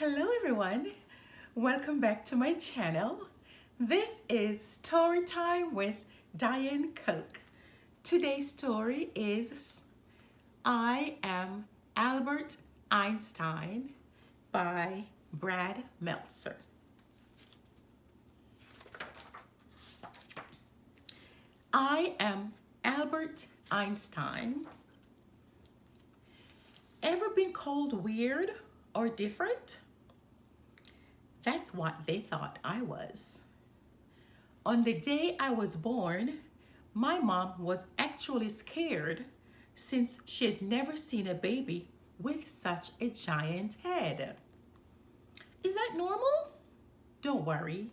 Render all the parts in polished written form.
Hello everyone, welcome back to my channel. This is Story Time with Dianne Cook. Today's story is I Am Albert Einstein by Brad Meltzer. I am Albert Einstein. Ever been called weird or different? That's what they thought I was. On the day I was born, my mom was actually scared since she had never seen a baby with such a giant head. Is that normal? Don't worry.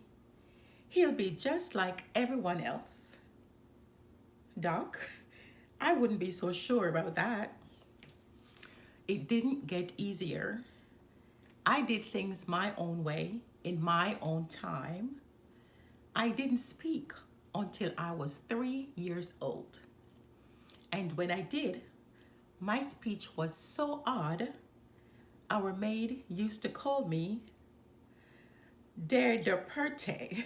He'll be just like everyone else. Doc, I wouldn't be so sure about that. It didn't get easier. I did things my own way, in my own time. I didn't speak until I was 3 years old. And when I did, my speech was so odd, our maid used to call me Der de Perte.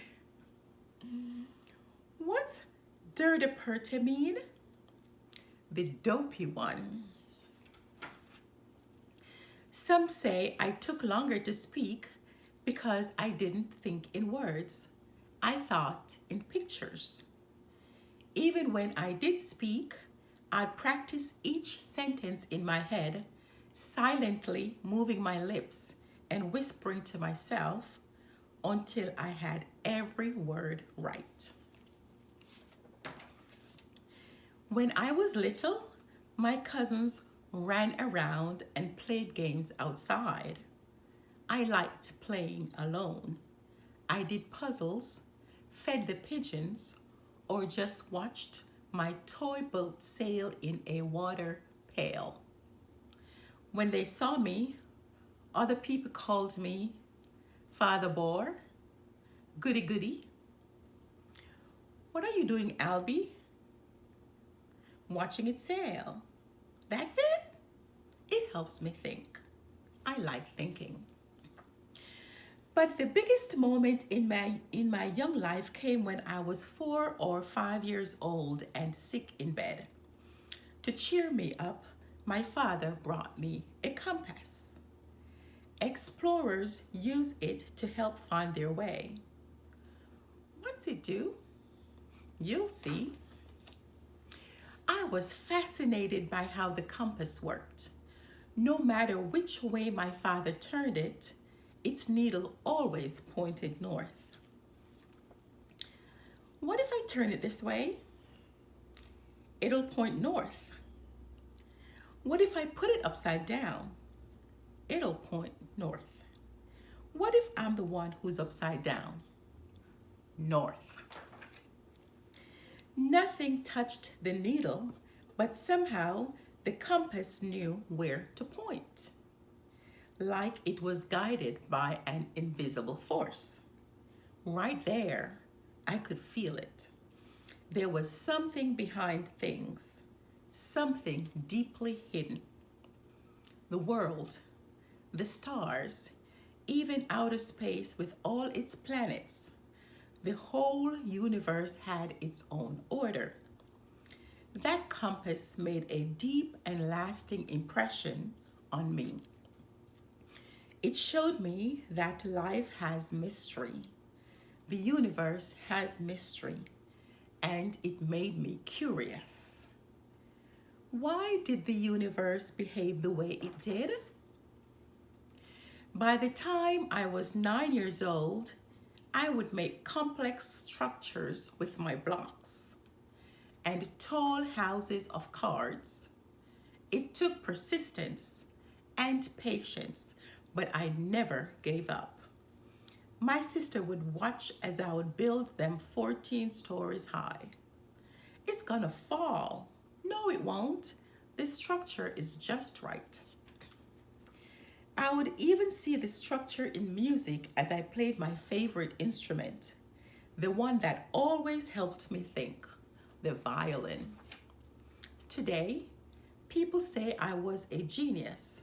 What's Der de Perte mean? The dopey one. Some say I took longer to speak because I didn't think in words. I thought in pictures. Even when I did speak, I practiced each sentence in my head, silently moving my lips and whispering to myself until I had every word right. When I was little, my cousins ran around and played games outside. I liked playing alone. I did puzzles, fed the pigeons, or just watched my toy boat sail in a water pail. When they saw me, other people called me Father Boar, Goody Goody. What are you doing, Albie? Watching it sail. That's it? It helps me think. I like thinking. But the biggest moment in my young life came when I was 4 or 5 years old and sick in bed. To cheer me up, my father brought me a compass. Explorers use it to help find their way. What's it do? You'll see. I was fascinated by how the compass worked. No matter which way my father turned it, its needle always pointed north. What if I turn it this way? It'll point north. What if I put it upside down? It'll point north. What if I'm the one who's upside down? North. Nothing touched the needle, but somehow the compass knew where to point, like it was guided by an invisible force. Right there, I could feel it. There was something behind things, something deeply hidden. The world, the stars, even outer space with all its planets. The whole universe had its own order. That compass made a deep and lasting impression on me. It showed me that life has mystery. The universe has mystery, and it made me curious. Why did the universe behave the way it did? By the time I was 9 years old, I would make complex structures with my blocks and tall houses of cards. It took persistence and patience, but I never gave up. My sister would watch as I would build them 14 stories high. It's gonna fall. No, it won't. The structure is just right. I would even see the structure in music as I played my favorite instrument, the one that always helped me think, the violin. Today, people say I was a genius,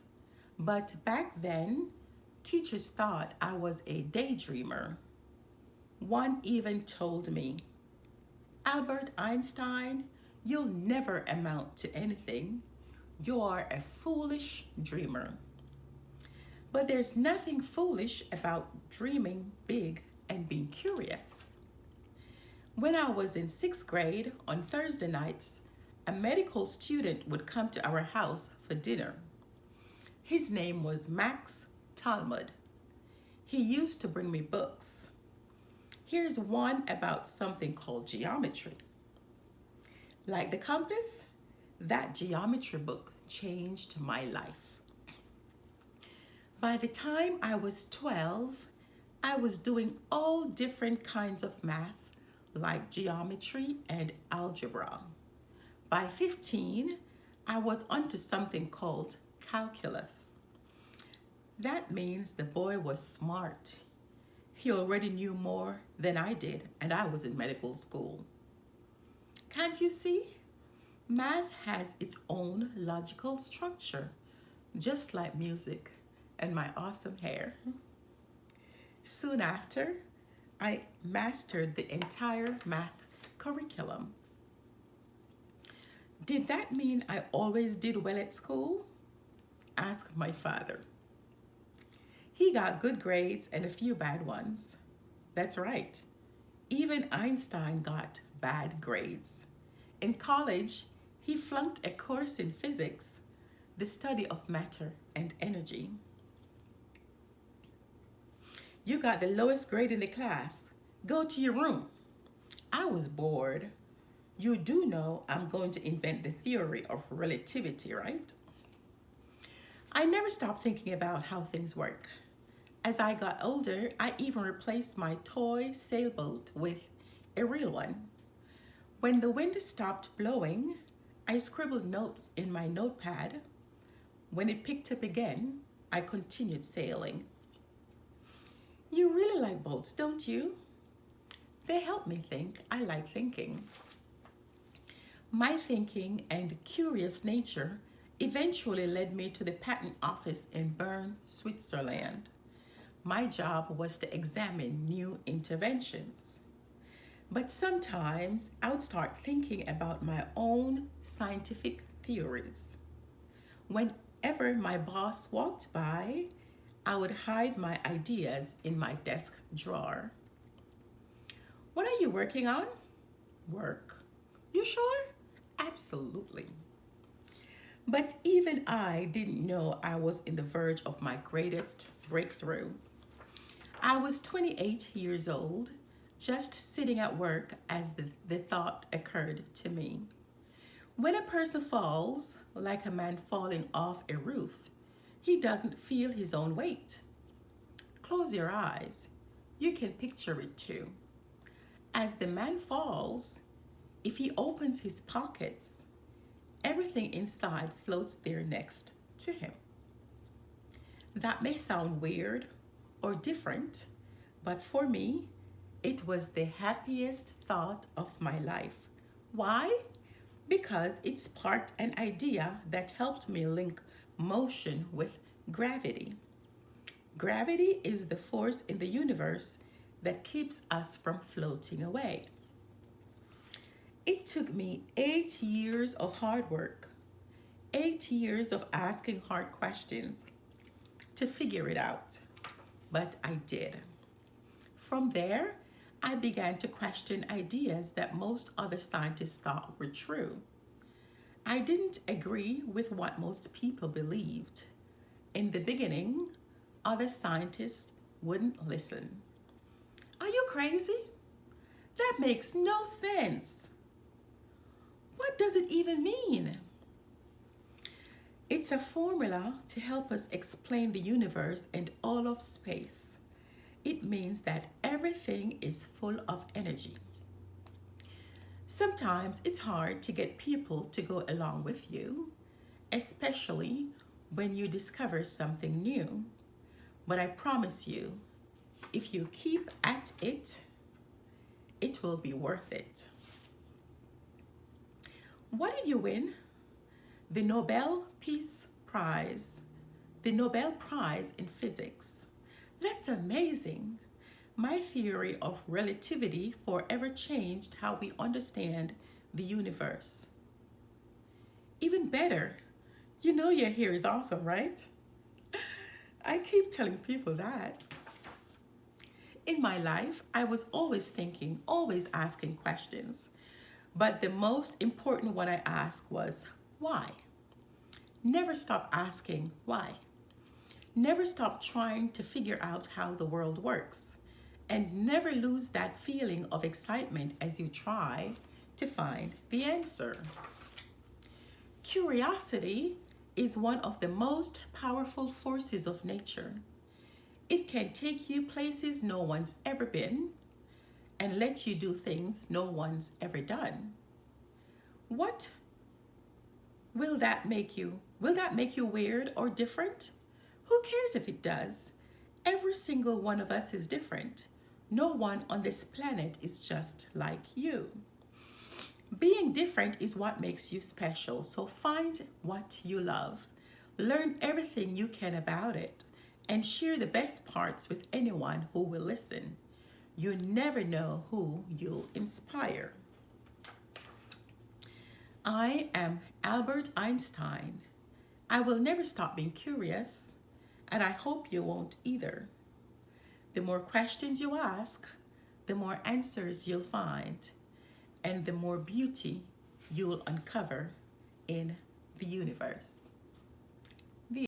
but back then, Teachers thought I was a daydreamer. One even told me, Albert Einstein, you'll never amount to anything. You are a foolish dreamer. But there's nothing foolish about dreaming big and being curious. When I was in sixth grade, on Thursday nights, a medical student would come to our house for dinner. His name was Max Talmud. He used to bring me books. Here's one about something called geometry. Like the compass, that geometry book changed my life. By the time I was 12, I was doing all different kinds of math, like geometry and algebra. By 15, I was onto something called calculus. That means the boy was smart. He already knew more than I did, and I was in medical school. Can't you see? Math has its own logical structure, just like music and my awesome hair. Soon after, I mastered the entire math curriculum. Did that mean I always did well at school? Ask my father. He got good grades and a few bad ones. That's right. Even Einstein got bad grades. In college, he flunked a course in physics, the study of matter and energy. You got the lowest grade in the class. Go to your room. I was bored. You do know I'm going to invent the theory of relativity, right? I never stopped thinking about how things work. As I got older, I even replaced my toy sailboat with a real one. When the wind stopped blowing, I scribbled notes in my notepad. When it picked up again, I continued sailing. You really like boats, don't you? They help me think. I like thinking. My thinking and curious nature eventually led me to the patent office in Bern, Switzerland. My job was to examine new interventions. But sometimes I would start thinking about my own scientific theories. Whenever my boss walked by, I would hide my ideas in my desk drawer. What are you working on? Work. You sure? Absolutely. But even I didn't know I was in the verge of my greatest breakthrough. I was 28 years old, just sitting at work as the thought occurred to me. When a person falls, like a man falling off a roof, he doesn't feel his own weight. Close your eyes. You can picture it too. As the man falls, if he opens his pockets, everything inside floats there next to him. That may sound weird or different, but for me, it was the happiest thought of my life. Why? Because it sparked an idea that helped me link motion with gravity. Gravity is the force in the universe that keeps us from floating away. It took me 8 years of hard work, 8 years of asking hard questions to figure it out, but I did. From there, I began to question ideas that most other scientists thought were true. I didn't agree with what most people believed. In the beginning, other scientists wouldn't listen. Are you crazy? That makes no sense. What does it even mean? It's a formula to help us explain the universe and all of space. It means that everything is full of energy. Sometimes it's hard to get people to go along with you, especially when you discover something new. But I promise you, if you keep at it, it will be worth it. What did you win? The Nobel Peace Prize, the Nobel Prize in Physics. That's amazing. My theory of relativity forever changed how we understand the universe. Even better, you know your hair is awesome, right? I keep telling people that. In my life, I was always thinking, always asking questions. But the most important one I asked was, why? Never stop asking why. Never stop trying to figure out how the world works. And never lose that feeling of excitement as you try to find the answer. Curiosity is one of the most powerful forces of nature. It can take you places no one's ever been and let you do things no one's ever done. What will that make you? Will that make you weird or different? Who cares if it does? Every single one of us is different. No one on this planet is just like you. Being different is what makes you special, so find what you love. Learn everything you can about it and share the best parts with anyone who will listen. You never know who you'll inspire. I am Albert Einstein. I will never stop being curious, and I hope you won't either. The more questions you ask, the more answers you'll find, and the more beauty you'll uncover in the universe.